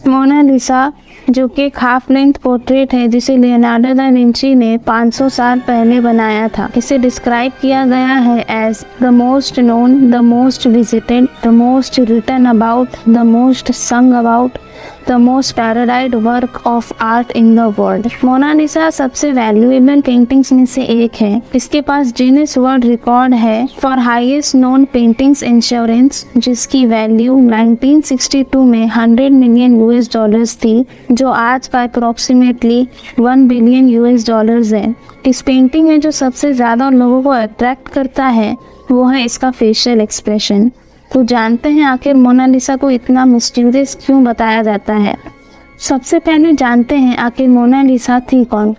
Mona Lisa जो कि एक हाफ लेंथ पोर्ट्रेट है जिसे लियोनार्डो दा विंची ने 500 साल पहले बनाया था। इसे डिस्क्राइब किया गया है as the most known, the most visited, the most written about, the most sung about, the most parodied work of art in the world. Mona Lisa सबसे वैल्यूएबल पेंटिंग्स में से एक है। इसके पास गिनीज वर्ल्ड रिकॉर्ड है for highest known paintings insurance, जिसकी value 1962 में 100 मिलियन यूएस डॉलर्स थी, जो आज का अप्रोक्सीमेटली 1 बिलियन यूएस डॉलर्स है। इस पेंटिंग में जो सबसे ज़्यादा लोगों को अट्रैक्ट करता है वो है इसका फेशियल एक्सप्रेशन। तो जानते हैं आखिर मोनालिसा को इतना मिस्टीरियस क्यों बताया जाता है। सबसे पहले जानते हैं आखिर मोनालिसा थी कौन।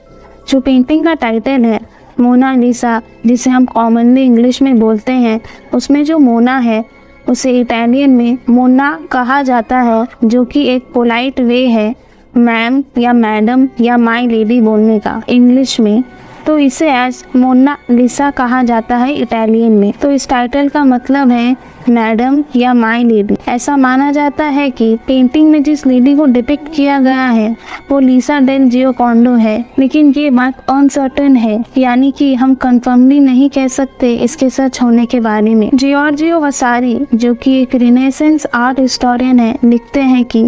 जो पेंटिंग का टाइटल है मोनालिसा, जिसे हम कॉमनली इंग्लिश में बोलते हैं, उसमें जो मोना है उसे इटालियन में मोना कहा जाता है, जो कि एक पोलाइट वे है मैम या मैडम या माय लेडी बोलने का इंग्लिश में। तो इसे एज मोनालिसा कहा जाता है इटालियन में। तो इस टाइटल का मतलब है मैडम या माय लेडी। ऐसा माना जाता है कि पेंटिंग में जिस लेडी को डिपिक्ट किया गया है वो लिसा डेल जियोकॉन्डो है, लेकिन ये बात अनसर्टेन है, यानी कि हम कंफर्मली नहीं कह सकते इसके सच होने के बारे में। जियोर्जियो वसारी जो कि एक रिनेसेंस आर्ट हिस्टोरियन है, लिखते हैं कि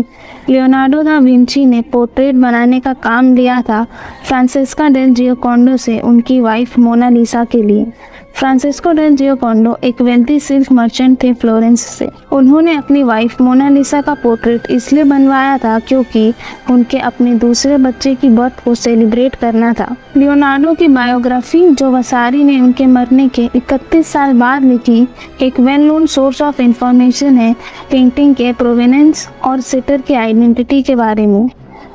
लियोनार्डो दा विंची ने पोर्ट्रेट बनाने का काम लिया था फ्रांसेस्का डेल जियोकॉन्डो से उनकी वाइफ मोनालिसा के लिए। फ्रांसिस्को डेल जियोकॉन्डो एक वेल्दी सिल्क मर्चेंट थे फ्लोरेंस से। उन्होंने अपनी वाइफ मोनालिसा का पोर्ट्रेट इसलिए बनवाया था क्योंकि उनके अपने दूसरे बच्चे की बर्थ को सेलिब्रेट करना था। लियोनार्डो की बायोग्राफी जो वसारी ने उनके मरने के 31 साल बाद लिखी, एक well known source of information है पेंटिंग के प्रोवेनेंस और सिटर की आइडेंटिटी के बारे में।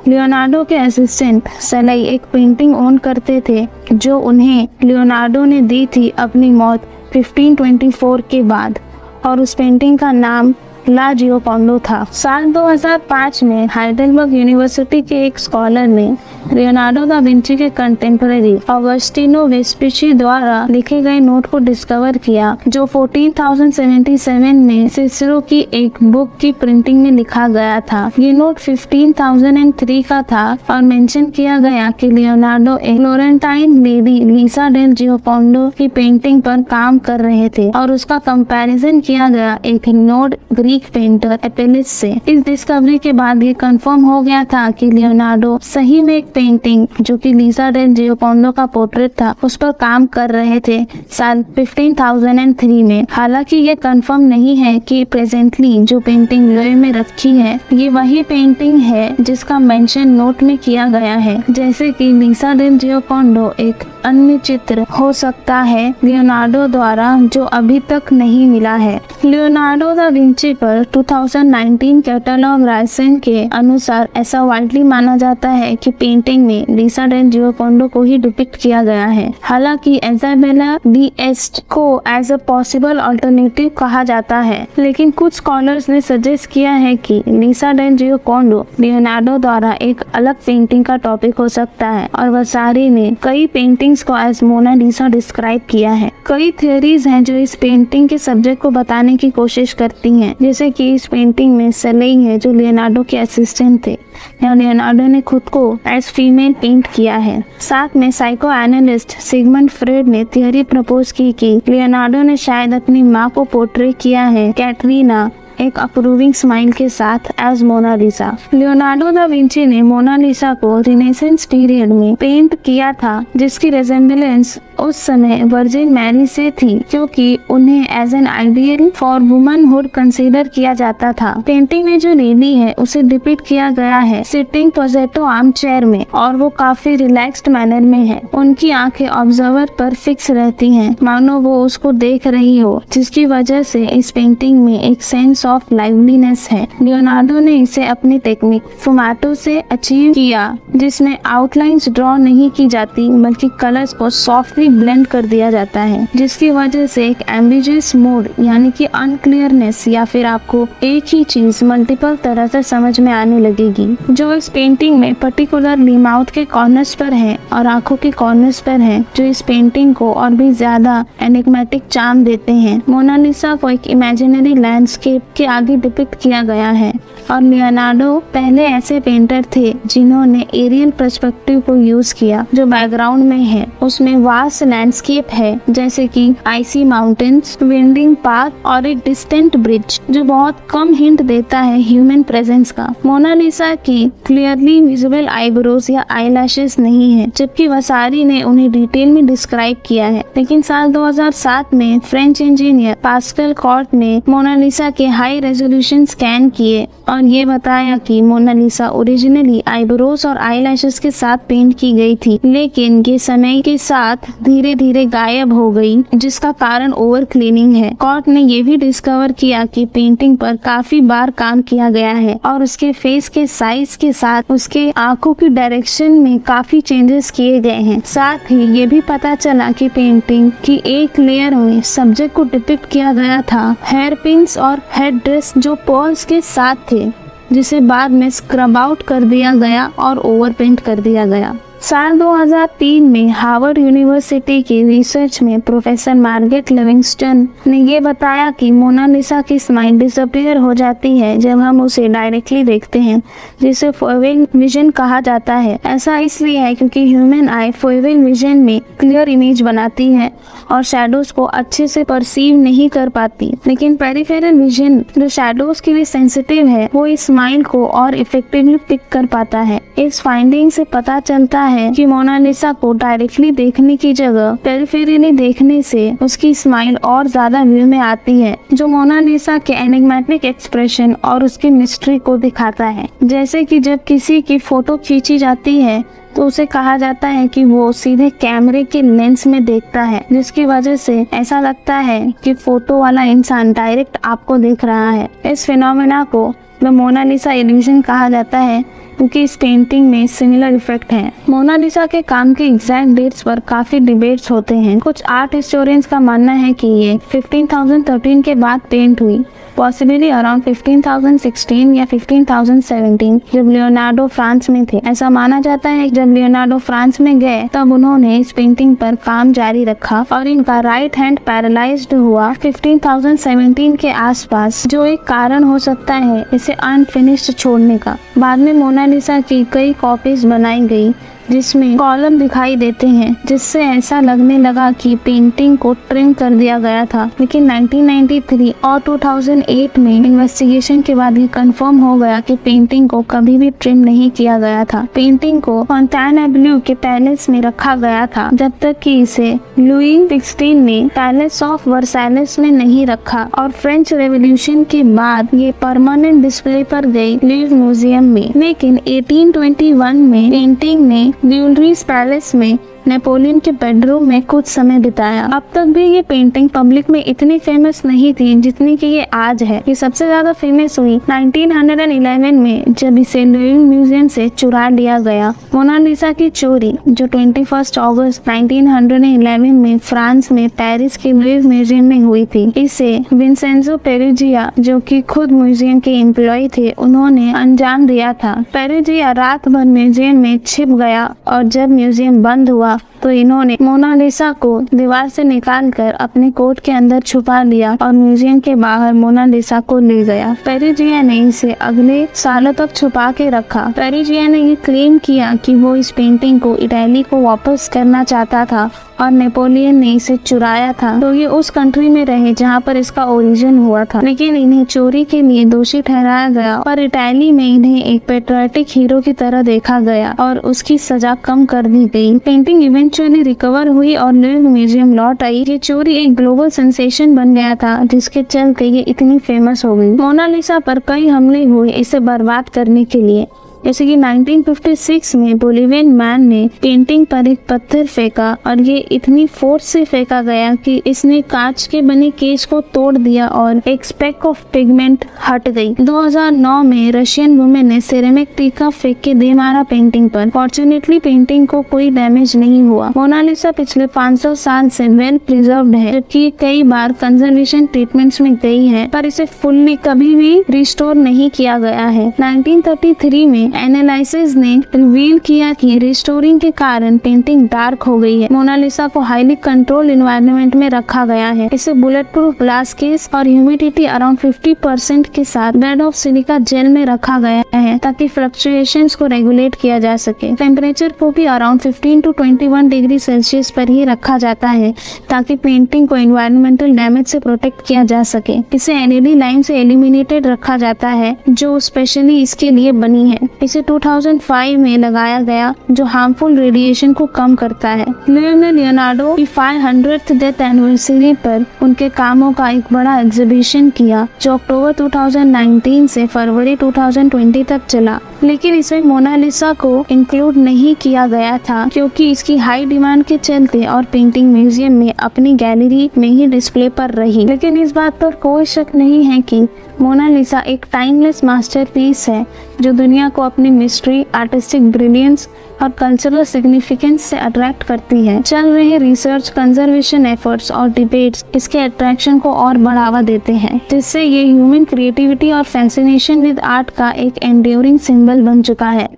लियोनार्डो के असिस्टेंट सलाई एक पेंटिंग ओन करते थे जो उन्हें लियोनार्डो ने दी थी अपनी मौत 1524 के बाद, और उस पेंटिंग का नाम ला जियोकॉन्डो था। साल 2005 में हाइडेलबर्ग यूनिवर्सिटी के एक स्कॉलर ने लियोनार्डो दा विंची के कंटेम्पररी ऑगस्टिनो वेस्पुची द्वारा लिखे गए नोट को डिस्कवर किया, जो 14,077 में सिसेरो की एक बुक की प्रिंटिंग में लिखा गया था। ये नोट 15,003 का था और मेंशन किया गया कि लियोनार्डो एक फ्लोरेंटाइन लेडी लिसा डेल जियोकॉन्डो की पेंटिंग पर काम कर रहे थे, और उसका कंपैरिजन किया गया एक नोट ग्रीक पेंटर एपेलिस से। इस डिस्कवरी के बाद ये कंफर्म हो गया था कि लियोनार्डो सही में एक पेंटिंग जो कि लिसा डेल जियोकॉन्डो का पोर्ट्रेट था उस पर काम कर रहे थे साल 15,003 में। हालांकि ये कंफर्म नहीं है कि प्रेजेंटली जो पेंटिंग लोए में रखी है ये वही पेंटिंग है जिसका मेंशन नोट में किया गया है, जैसे कि लिसा डेल जियोकॉन्डो एक अन्य चित्र हो सकता है लियोनार्डो द्वारा जो अभी तक नहीं मिला है। लियोनार्डो दा विंची पर 2019 कैटलॉग राइसन के अनुसार ऐसा वाइडली माना जाता है कि पेंटिंग में लिसा डेल जियोकॉन्डो को ही डिपिक्ट किया गया है। हालांकि इजाबेला डी एस्ट को एज अ पॉसिबल अल्टरनेटिव कहा जाता है, लेकिन कुछ स्कॉलर्स ने सजेस्ट किया है कि लिसा डेल जियोकॉन्डो लियोनार्डो द्वारा एक अलग पेंटिंग का टॉपिक हो सकता है, और वसारी ने कई पेंटिंग्स को एज मोनालिसा डिस्क्राइब किया है। कई थियरीज हैं जो इस पेंटिंग के सब्जेक्ट को बताने की कोशिश करती हैं, जैसे कि इस पेंटिंग में सलाई है जो लियोनार्डो के असिस्टेंट थे, या लियोनार्डो ने खुद को एज फीमेल पेंट किया है। साथ में साइको एनालिस्ट सिगमंड फ्रेड ने थियरी प्रपोज की कि लियोनार्डो ने शायद अपनी माँ को पोर्ट्रेट किया है कैटरीना एक अप्रूविंग स्माइल के साथ as Mona Lisa. Leonardo da Vinci ने मोनालिसा को रिनेसेंस पीरियड में पेंट किया था, जिसकी रेजेम्बलेंस उस समय वर्जिन मैरी से थी, क्योंकि उन्हें as an ideal for womanhood consider किया जाता था। पेंटिंग में जो लेडी है उसे डिपिक्ट किया गया है सिटिंग पोजेटो आर्म चेयर में, और वो काफी रिलैक्स्ड मैनर में है। उनकी आंखें ऑब्जर्वर पर फिक्स रहती हैं, मानो वो उसको देख रही हो, जिसकी वजह से इस पेंटिंग में एक सेंस ऑफ लाइवलीनेस है। लियोनार्डो ने इसे अपनी टेक्निक फुमाटो से अचीव किया, जिसमें आउटलाइंस ड्रॉ नहीं की जाती बल्कि कलर्स को सॉफ्टली इजीली ब्लेंड कर दिया जाता है, जिसकी वजह से एक एम्बिगुअस मोड यानी कि अनक्लियरनेस या फिर आपको एक ही चीज मल्टीपल तरह से समझ में आने लगेगी, जो इस पेंटिंग में पर्टिकुलरली माउथ के कॉर्नर्स पर है और आंखों के कॉर्नर्स पर है, जो इस पेंटिंग को और भी ज्यादा एनिग्मेटिक चार्म देते हैं। मोनालिसा को एक इमेजिनरी लैंडस्केप के आगे डिपिक्ट किया गया है और लियोनार्डो पहले ऐसे पेंटर थे जिन्होंने एरियल पर्सपेक्टिव को यूज किया। जो बैकग्राउंड में है उसमें वास्ट लैंडस्केप है, जैसे कि आइसी माउंटेन्स, विंडिंग पाथ और एक डिस्टेंट ब्रिज, जो बहुत कम हिंट देता है ह्यूमन प्रेजेंस का। मोनालिसा की क्लियरली विजिबल आईब्रोज या आईलैशेस नहीं है, जबकि वसारी ने उन्हें डिटेल में डिस्क्राइब किया है। लेकिन साल 2007 में फ्रेंच इंजीनियर पास्कल कॉर्ट ने मोनालिसा के हाई रेजोल्यूशन स्कैन किए और ये बताया कि मोनालिसा ओरिजिनली आईब्रोज और आईलैशेस के साथ पेंट की गई थी, लेकिन ये समय के साथ धीरे धीरे गायब हो गई, जिसका कारण ओवर क्लीनिंग है। कॉर्ट ने ये भी डिस्कवर किया कि पेंटिंग पर काफी बार काम किया गया है और उसके फेस के साइज के साथ उसके आंखों की डायरेक्शन में काफी चेंजेस किए गए हैं। साथ ही ये भी पता चला कि पेंटिंग की एक लेयर में सब्जेक्ट को डिपिक्ट किया गया था हेयर पिन्स और हेड ड्रेस जो पर्ल्स के साथ थे, जिसे बाद में स्क्रब आउट कर दिया गया और ओवर पेंट कर दिया गया। साल 2003 में हार्वर्ड यूनिवर्सिटी की रिसर्च में प्रोफेसर मार्गरेट लिविंगस्टन ने ये बताया कि मोनालिसा की स्माइल डिसअपीयर हो जाती है जब हम उसे डायरेक्टली देखते हैं, जिसे फोवेल विजन कहा जाता है। ऐसा इसलिए है क्योंकि ह्यूमन आई फोवेल विजन में क्लियर इमेज बनाती है और शैडोज को अच्छे से परसीव नहीं कर पाती, लेकिन पेरिफेरल विजन जो शैडोज के लिए सेंसिटिव है वो इस स्माइल को और इफेक्टिवली पिक कर पाता है। इस फाइंडिंग से पता चलता है कि मोनालिसा को डायरेक्टली देखने की जगह पेरिफेरली देखने से उसकी स्माइल और ज्यादा व्यू में आती है, जो मोनालिसा के एनिग्मेटिक एक्सप्रेशन और उसकी मिस्ट्री को दिखाता है। जैसे कि जब किसी की फोटो खींची जाती है तो उसे कहा जाता है कि वो सीधे कैमरे के लेंस में देखता है, जिसकी वजह से ऐसा लगता है कि फोटो वाला इंसान डायरेक्ट आपको देख रहा है। इस फिनोमेना को द मोनालिसा इल्यूजन कहा जाता है क्योंकि इस पेंटिंग में सिमिलर इफेक्ट है। मोनालिसा के काम के एग्जैक्ट डेट्स पर काफी डिबेट्स होते हैं। कुछ आर्ट हिस्टोरियंस का मानना है कि ये 15,013 के बाद पेंट हुई, पॉसिबली अराउंड 15,016 या 15,017, जब लियोनार्डो फ्रांस में थे। ऐसा माना जाता है कि जब लियोनार्डो फ्रांस में गए तब उन्होंने इस पेंटिंग पर काम जारी रखा और इनका राइट हैंड पैरालाइज्ड हुआ 15,017 के आसपास, जो एक कारण हो सकता है इसे अनफिनिश्ड छोड़ने का। बाद में मोनालिसा की कई कॉपीज बनाई गई जिसमें कॉलम दिखाई देते हैं, जिससे ऐसा लगने लगा कि पेंटिंग को ट्रिम कर दिया गया था। लेकिन 1993 और 2008 में इन्वेस्टिगेशन के बाद ये कंफर्म हो गया कि पेंटिंग को कभी भी ट्रिम नहीं किया गया था। पेंटिंग को फॉन्टेनब्लेau के पैलेस में रखा गया था जब तक कि इसे लुई 16 ने पैलेस ऑफ वर्साइलेस में नहीं रखा और फ्रेंच रेवोल्यूशन के बाद ये परमानेंट डिस्प्ले पर गई लुई म्यूजियम में। लेकिन 1821 में पेंटिंग ने ल्यूलरीज पैलेस में नेपोलियन के बेडरूम में कुछ समय बिताया। अब तक भी ये पेंटिंग पब्लिक में इतनी फेमस नहीं थी जितनी कि ये आज है। ये सबसे ज्यादा फेमस हुई 1911 में जब इसे लुई म्यूजियम से चुरा लिया गया। मोनालिसा की चोरी जो 21 अगस्त 1911 में फ्रांस में पेरिस के लुई म्यूजियम में हुई थी, इसे विंसेंजो पेरुजिया जो कि खुद म्यूजियम के एम्प्लॉय थे, उन्होंने अंजाम दिया था। पेरुजिया रात भर म्यूजियम में छिप गया और जब म्यूजियम बंद हुआ तो इन्होंने मोनालिसा को दीवार से निकालकर अपने कोट के अंदर छुपा लिया और म्यूजियम के बाहर मोनालिसा को ले गया। पेरुजिया ने इसे अगले सालों तक छुपा के रखा। पेरुजिया ने ये क्लेम किया कि वो इस पेंटिंग को इटली को वापस करना चाहता था और नेपोलियन ने इसे चुराया था, तो ये उस कंट्री में रहे जहाँ पर इसका ओरिजिन हुआ था। लेकिन इन्हें चोरी के लिए दोषी ठहराया गया और इटली में इन्हें एक पेट्रियोटिक हीरो की तरह देखा गया और उसकी सजा कम कर दी गई। पेंटिंग इवेंचुअली रिकवर हुई और लुई म्यूजियम लौट आई। ये चोरी एक ग्लोबल सेंसेशन बन गया था जिसके चलते ये इतनी फेमस हो गई। मोनालिसा पर कई हमले हुए इसे बर्बाद करने के लिए। जैसे कि 1956 में बोलिवियन मैन ने पेंटिंग पर एक पत्थर फेंका और ये इतनी फोर्स से फेंका गया कि इसने कांच के बने केस को तोड़ दिया और एक स्पेक ऑफ पिगमेंट हट गई। 2009 में रशियन वुमेन ने सिरेमिक टीका फेंक के दे मारा पेंटिंग पर। फॉर्चुनेटली पेंटिंग को कोई डैमेज नहीं हुआ। मोनालिसा पिछले 500 साल से वेल प्रिजर्व्ड है, जबकि कई बार कंजर्वेशन ट्रीटमेंट्स में गई है, पर इसे फुल्ली कभी भी रिस्टोर नहीं किया गया है। 1933 में एनालिसिस ने रिवील किया कि रिस्टोरिंग के कारण पेंटिंग डार्क हो गई है। मोनालिसा को हाईली कंट्रोल्ड एनवायरनमेंट में रखा गया है। इसे बुलेट प्रूफ ग्लास केस और ह्यूमिडिटी अराउंड 50% के साथ बेड ऑफ सिलिका जेल में रखा गया है ताकि फ्लक्चुएशंस को रेगुलेट किया जा सके। टेम्परेचर को भी अराउंड 15 to 21 डिग्री सेल्सियस पर ही रखा जाता है ताकि पेंटिंग को एनवायरमेंटल डैमेज से प्रोटेक्ट किया जा सके। इसे एलईडी लाइन से एलिमिनेटेड रखा जाता है जो स्पेशली इसके लिए बनी है। इसे 2005 में लगाया गया जो हार्मफुल रेडिएशन को कम करता है। लियोनार्डो की 500th डेथ एनिवर्सरी पर उनके कामों का एक बड़ा एग्जीबिशन किया जो अक्टूबर 2019 से फरवरी 2020 तक चला, लेकिन इसमें मोनालिसा को इंक्लूड नहीं किया गया था क्योंकि इसकी हाई डिमांड के चलते और पेंटिंग म्यूजियम में अपनी गैलरी में ही डिस्प्ले पर रही। लेकिन इस बात पर कोई शक नहीं है कि मोनालिसा एक टाइमलेस मास्टरपीस है जो दुनिया को अपनी मिस्ट्री, आर्टिस्टिक ब्रिलियंस और कल्चरल सिग्निफिकेंस से अट्रैक्ट करती है। चल रहे रिसर्च, कंजर्वेशन एफर्ट्स और डिबेट्स इसके अट्रैक्शन को और बढ़ावा देते हैं, जिससे ये ह्यूमन क्रिएटिविटी और फैसिनेशन विद आर्ट का एक एंड्यूरिंग सिंबल बन चुका है।